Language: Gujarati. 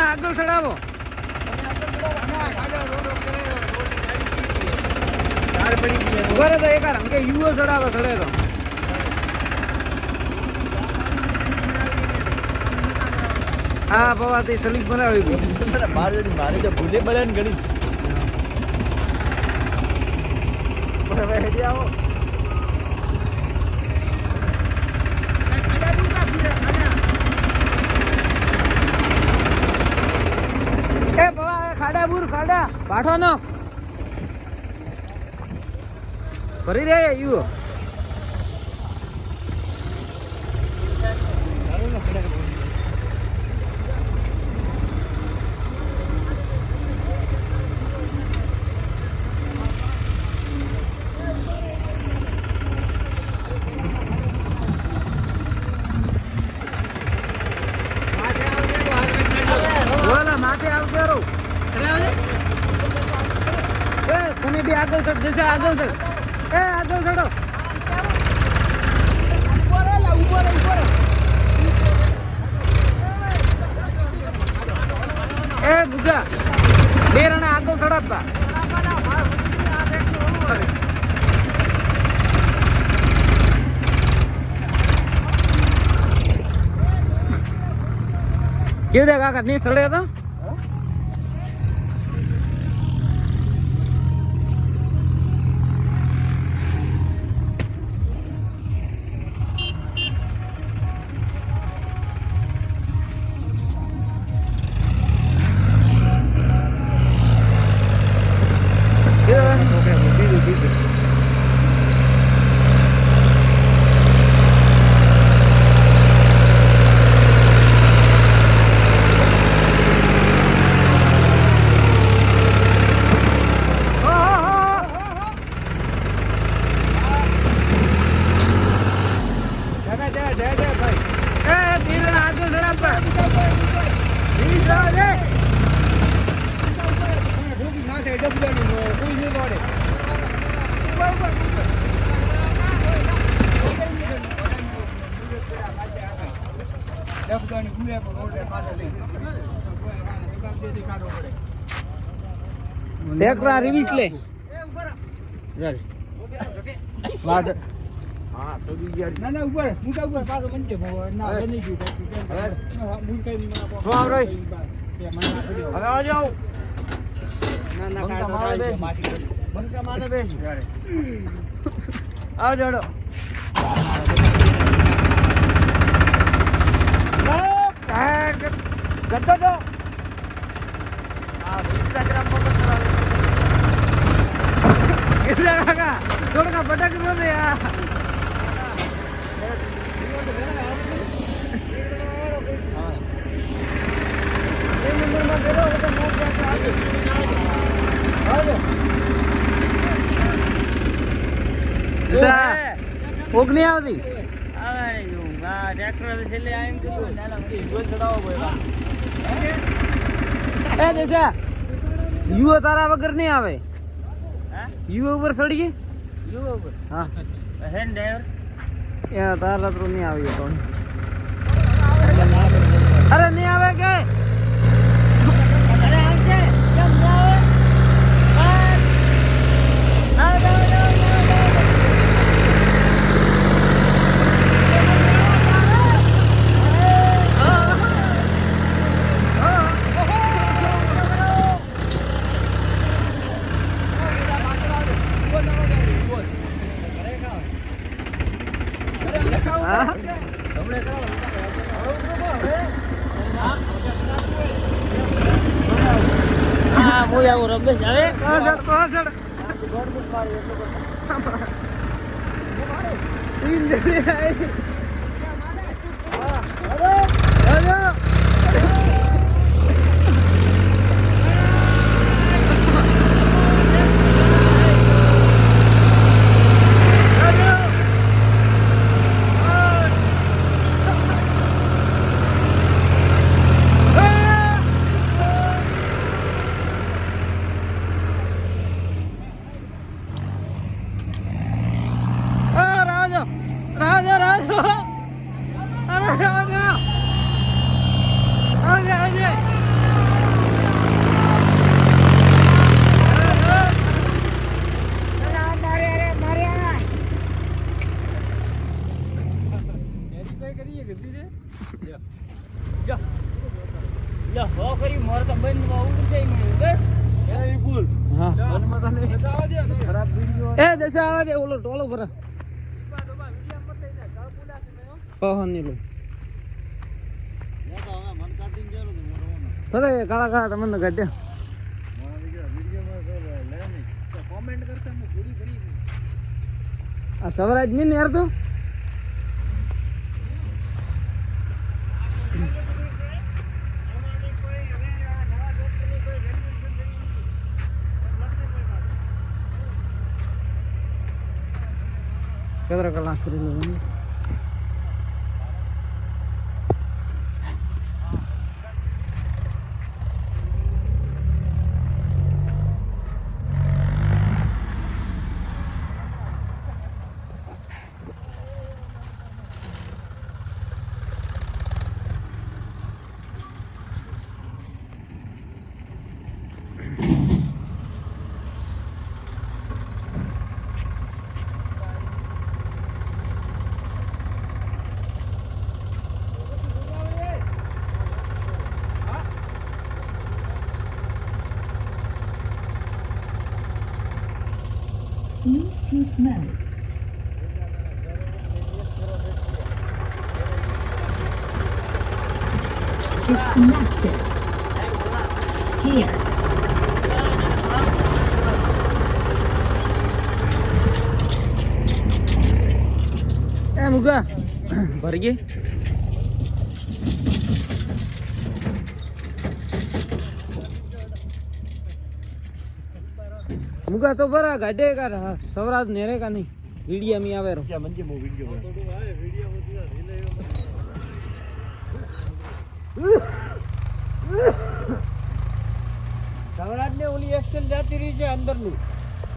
આગળ ચડાવો. બરે તો એક રંગે યુઓ ચડાવો ચડે તો. હા પવાતી સલીક બનાવી મારે તો ભૂલે પડે ને ઘડી. આવો ખાડા બુર ખાડા પાઠો નો કરી રે યુ માથે આવતો રહો. તમે બી આગળ ચડ જશે. આગળ ચડ. આગળ ચડો. ગુજા બે રણા આગળ ચડાવતા. કેવું દે કાકા નહીં ચડે તો ટ્રેક્ટર રિવીસ લે. ના ઉપર મોટા ઉપર પાછો બનજે ના બની ગયું. હવે આ જાઓ. ના ના બંકા મારે બેસ આવ જોડો. ગદ્દો દો. આ ઇન્સ્ટાગ્રામ પર કેટલા કાકા થોડકા પટક દો ને યાર. ઓગની આવતી યુઓ તારા વગર નહીં આવે. યુઓ ઉપર ચડીએ. હા તારા તો નહીં આવી. અરે નહીં આવે કે રમેશ હવે રાજો પૈસા આવે કે ઓલો ટોલો ભરા પહોન ની લો ભલે કાળા કાળા તમને કાઢ્યા કોમેન્ટ કરતા હું પૂરી કરી આ સવરાજ ની ને યાર તો કેટલા કલાક કરી લેવાનું Bluetooth mode. Disconnected. Here. Muga ભરી ગઈ मुगा तो बरा गाडे का रहा सवराज नेरे का नहीं वीडियो में आवे रो क्या मंजे मो वीडियो में तो आए वीडियो में दिया સવરાજ ને ઓલી એક્સેલ જાતી રહી છે અંદર નું